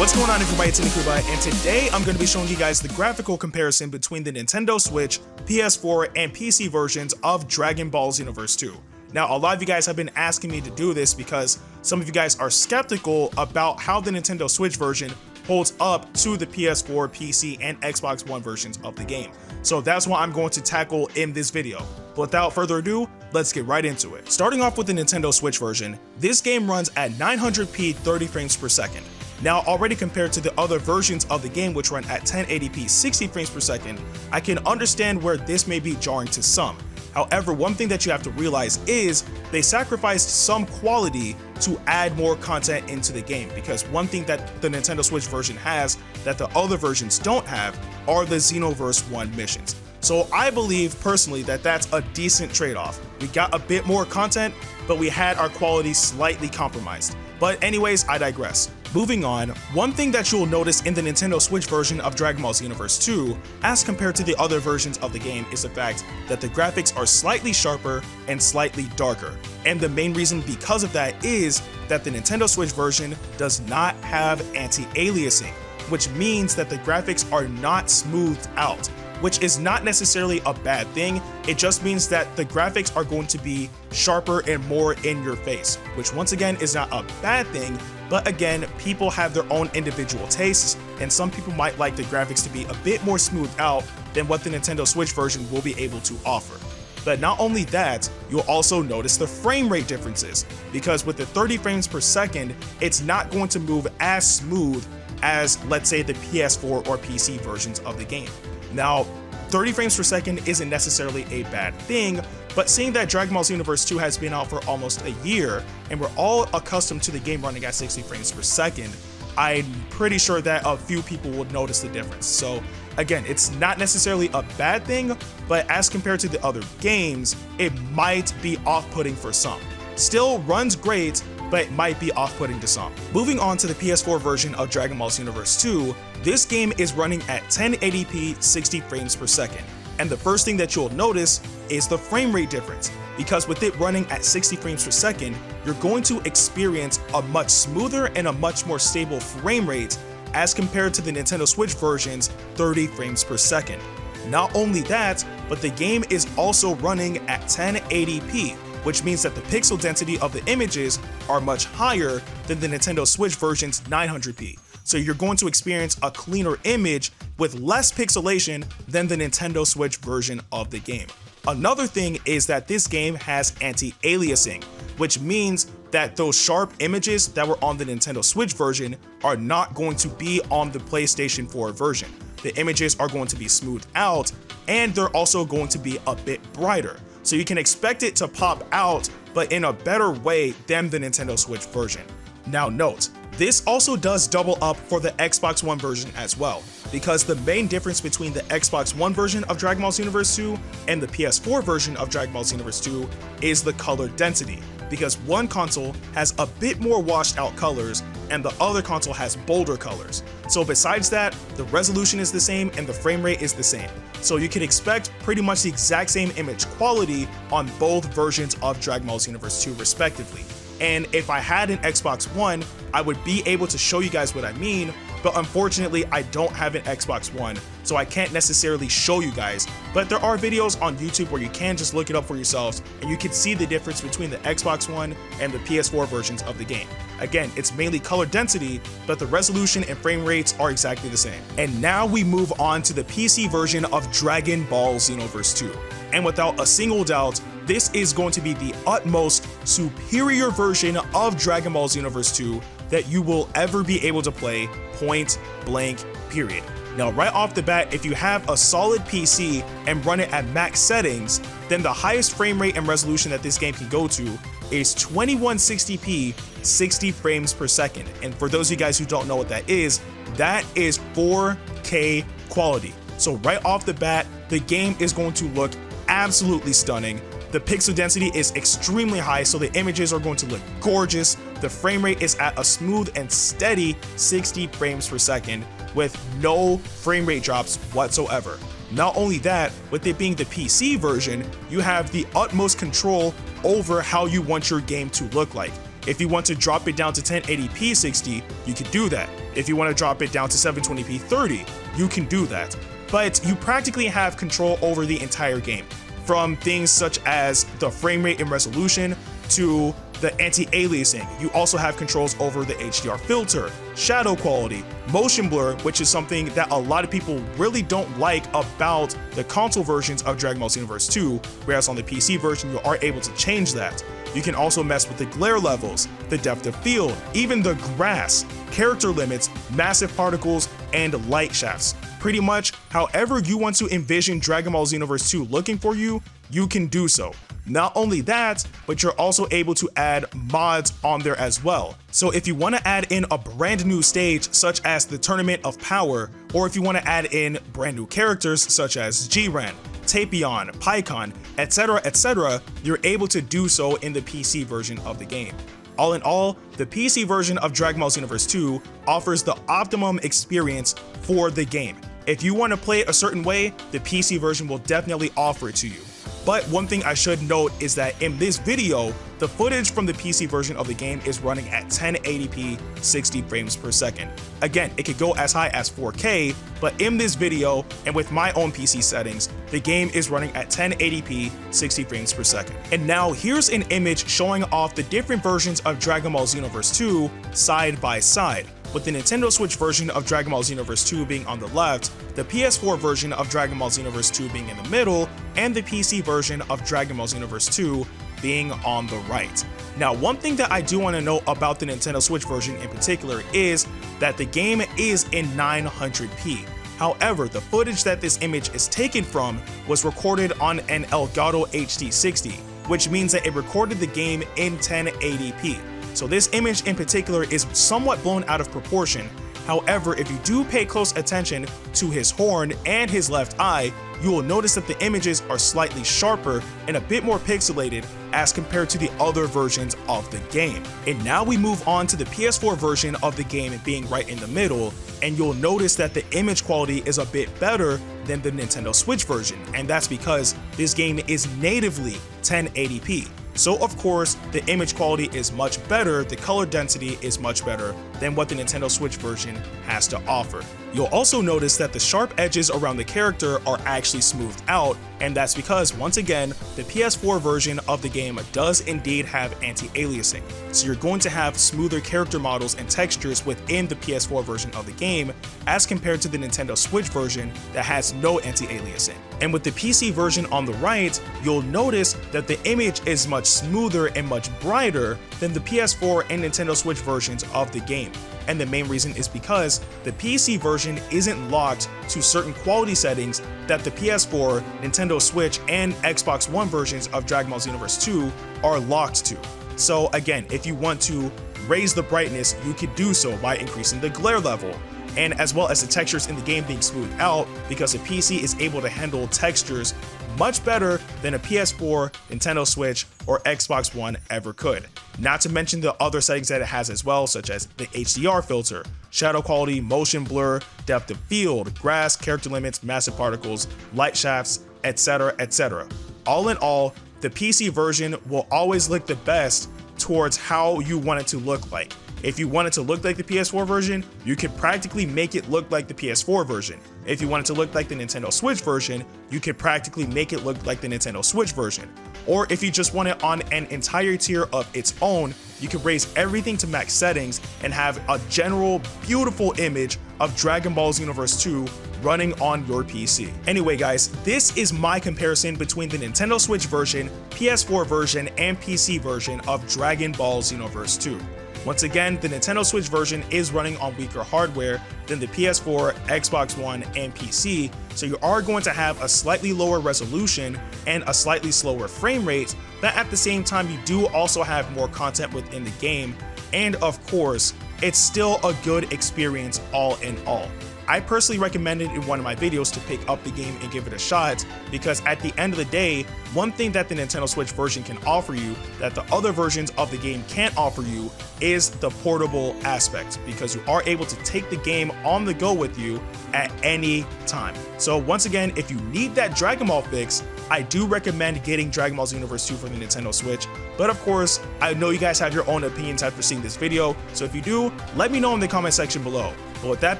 What's going on, everybody? It's Ndukauba, and today I'm going to be showing you guys the graphical comparison between the Nintendo Switch, PS4, and PC versions of Dragon Ball Xenoverse 2. Now, a lot of you guys have been asking me to do this because some of you guys are skeptical about how the Nintendo Switch version holds up to the PS4, PC, and Xbox One versions of the game. So that's what I'm going to tackle in this video. But without further ado, let's get right into it. Starting off with the Nintendo Switch version, this game runs at 900p 30 frames per second. Now, already compared to the other versions of the game which run at 1080p 60 frames per second, I can understand where this may be jarring to some. However, one thing that you have to realize is they sacrificed some quality to add more content into the game, because one thing that the Nintendo Switch version has that the other versions don't have are the Xenoverse 1 missions. So I believe personally that that's a decent trade-off. We got a bit more content, but we had our quality slightly compromised. But anyways, I digress. Moving on, one thing that you'll notice in the Nintendo Switch version of Dragon Ball Xenoverse 2, as compared to the other versions of the game, is the fact that the graphics are slightly sharper and slightly darker. And the main reason because of that is that the Nintendo Switch version does not have anti-aliasing, which means that the graphics are not smoothed out, which is not necessarily a bad thing. It just means that the graphics are going to be sharper and more in your face, which once again is not a bad thing. But again, people have their own individual tastes, and some people might like the graphics to be a bit more smoothed out than what the Nintendo Switch version will be able to offer. But not only that, you'll also notice the frame rate differences, because with the 30 frames per second, it's not going to move as smooth as, let's say, the PS4 or PC versions of the game. Now, 30 frames per second isn't necessarily a bad thing, but seeing that Dragon Ball Xenoverse 2 has been out for almost a year, and we're all accustomed to the game running at 60 frames per second, I'm pretty sure that a few people would notice the difference. So again, it's not necessarily a bad thing, but as compared to the other games, it might be off-putting for some. Still runs great, but it might be off-putting to some. Moving on to the PS4 version of Dragon Ball Xenoverse 2, this game is running at 1080p 60 frames per second. And the first thing that you'll notice is the frame rate difference, because with it running at 60 frames per second, you're going to experience a much smoother and a much more stable frame rate as compared to the Nintendo Switch version's 30 frames per second. Not only that, but the game is also running at 1080p, which means that the pixel density of the images are much higher than the Nintendo Switch version's 900p. So you're going to experience a cleaner image with less pixelation than the Nintendo Switch version of the game. Another thing is that this game has anti-aliasing, which means that those sharp images that were on the Nintendo Switch version are not going to be on the PlayStation 4 version. The images are going to be smoothed out, and they're also going to be a bit brighter. So you can expect it to pop out, but in a better way than the Nintendo Switch version. Now note, this also does double up for the Xbox One version as well, because the main difference between the Xbox One version of Dragon Ball Xenoverse 2 and the PS4 version of Dragon Ball Xenoverse 2 is the color density, because one console has a bit more washed out colors and the other console has bolder colors. So besides that, the resolution is the same and the frame rate is the same. So you can expect pretty much the exact same image quality on both versions of Dragon Ball Xenoverse 2 respectively. And if I had an Xbox One, I would be able to show you guys what I mean, but unfortunately I don't have an Xbox One, so I can't necessarily show you guys. But there are videos on YouTube where you can just look it up for yourselves and you can see the difference between the Xbox One and the PS4 versions of the game. Again, it's mainly color density, but the resolution and frame rates are exactly the same. And now we move on to the PC version of Dragon Ball Xenoverse 2. And without a single doubt, this is going to be the utmost superior version of Dragon Ball Xenoverse 2 that you will ever be able to play, point blank, period. Now, right off the bat, if you have a solid PC and run it at max settings, then the highest frame rate and resolution that this game can go to is 2160p 60 frames per second. And for those of you guys who don't know what that is 4K quality. So right off the bat, the game is going to look absolutely stunning. The pixel density is extremely high, so the images are going to look gorgeous. The frame rate is at a smooth and steady 60 frames per second with no frame rate drops whatsoever. Not only that, with it being the PC version, you have the utmost control over how you want your game to look like. If you want to drop it down to 1080p 60, you can do that. If you want to drop it down to 720p 30, you can do that. But you practically have control over the entire game, from things such as the frame rate and resolution to the anti-aliasing. You also have controls over the HDR filter, shadow quality, motion blur, which is something that a lot of people really don't like about the console versions of Dragon Ball Xenoverse 2, whereas on the PC version you are able to change that. You can also mess with the glare levels, the depth of field, even the grass, character limits, massive particles, and light shafts. Pretty much however you want to envision Dragon Ball Xenoverse 2 looking for you, you can do so. Not only that, but you're also able to add mods on there as well. So if you want to add in a brand new stage such as the Tournament of Power, or if you want to add in brand new characters such as Jiren, Tapion, Pikkon, etc., you're able to do so in the PC version of the game. All in all, the PC version of Dragon Ball Xenoverse 2 offers the optimum experience for the game. If you want to play it a certain way, the PC version will definitely offer it to you. But one thing I should note is that in this video, the footage from the PC version of the game is running at 1080p 60 frames per second. Again, it could go as high as 4K, but in this video and with my own PC settings, the game is running at 1080p 60 frames per second. And now here's an image showing off the different versions of Dragon Ball Xenoverse 2 side by side, with the Nintendo Switch version of Dragon Ball Xenoverse 2 being on the left, the PS4 version of Dragon Ball Xenoverse 2 being in the middle, and the PC version of Dragon Ball Xenoverse 2 being on the right. Now, one thing that I do want to know about the Nintendo Switch version in particular is that the game is in 900p. However, the footage that this image is taken from was recorded on an Elgato HD60, which means that it recorded the game in 1080p. So this image in particular is somewhat blown out of proportion. However, if you do pay close attention to his horn and his left eye, you will notice that the images are slightly sharper and a bit more pixelated as compared to the other versions of the game. And now we move on to the PS4 version of the game being right in the middle, and you'll notice that the image quality is a bit better than the Nintendo Switch version, and that's because this game is natively 1080p. So of course, the image quality is much better, the color density is much better than what the Nintendo Switch version has to offer. You'll also notice that the sharp edges around the character are actually smoothed out, and that's because, once again, the PS4 version of the game does indeed have anti-aliasing. So you're going to have smoother character models and textures within the PS4 version of the game as compared to the Nintendo Switch version that has no anti-aliasing. And with the PC version on the right, you'll notice that the image is much smoother and much brighter than the PS4 and Nintendo Switch versions of the game. And the main reason is because the PC version isn't locked to certain quality settings that the PS4, Nintendo Switch, and Xbox One versions of Dragon Ball Xenoverse 2 are locked to. So again, if you want to raise the brightness, you could do so by increasing the glare level, and as well as the textures in the game being smoothed out, because the PC is able to handle textures much better than a PS4, Nintendo Switch, or Xbox One ever could. Not to mention the other settings that it has as well, such as the HDR filter, shadow quality, motion blur, depth of field, grass, character limits, massive particles, light shafts, etc. All in all, the PC version will always look the best towards how you want it to look like. If you want it to look like the PS4 version, you could practically make it look like the PS4 version. If you want it to look like the Nintendo Switch version, you could practically make it look like the Nintendo Switch version. Or if you just want it on an entire tier of its own, you can raise everything to max settings and have a general beautiful image of Dragon Ball Xenoverse 2 running on your PC. Anyway guys, this is my comparison between the Nintendo Switch version, PS4 version, and PC version of Dragon Ball Xenoverse 2. Once again, the Nintendo Switch version is running on weaker hardware than the PS4, Xbox One, and PC, so you are going to have a slightly lower resolution and a slightly slower frame rate, but at the same time you do also have more content within the game, and of course, it's still a good experience all in all. I personally recommended in one of my videos to pick up the game and give it a shot, because at the end of the day, one thing that the Nintendo Switch version can offer you that the other versions of the game can't offer you is the portable aspect, because you are able to take the game on the go with you at any time. So once again, if you need that Dragon Ball fix, I do recommend getting Dragon Ball Xenoverse 2 for the Nintendo Switch. But of course, I know you guys have your own opinions after seeing this video, so if you do, let me know in the comment section below. But with that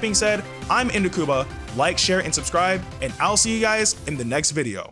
being said, I'm Ndukauba, like, share, and subscribe, and I'll see you guys in the next video.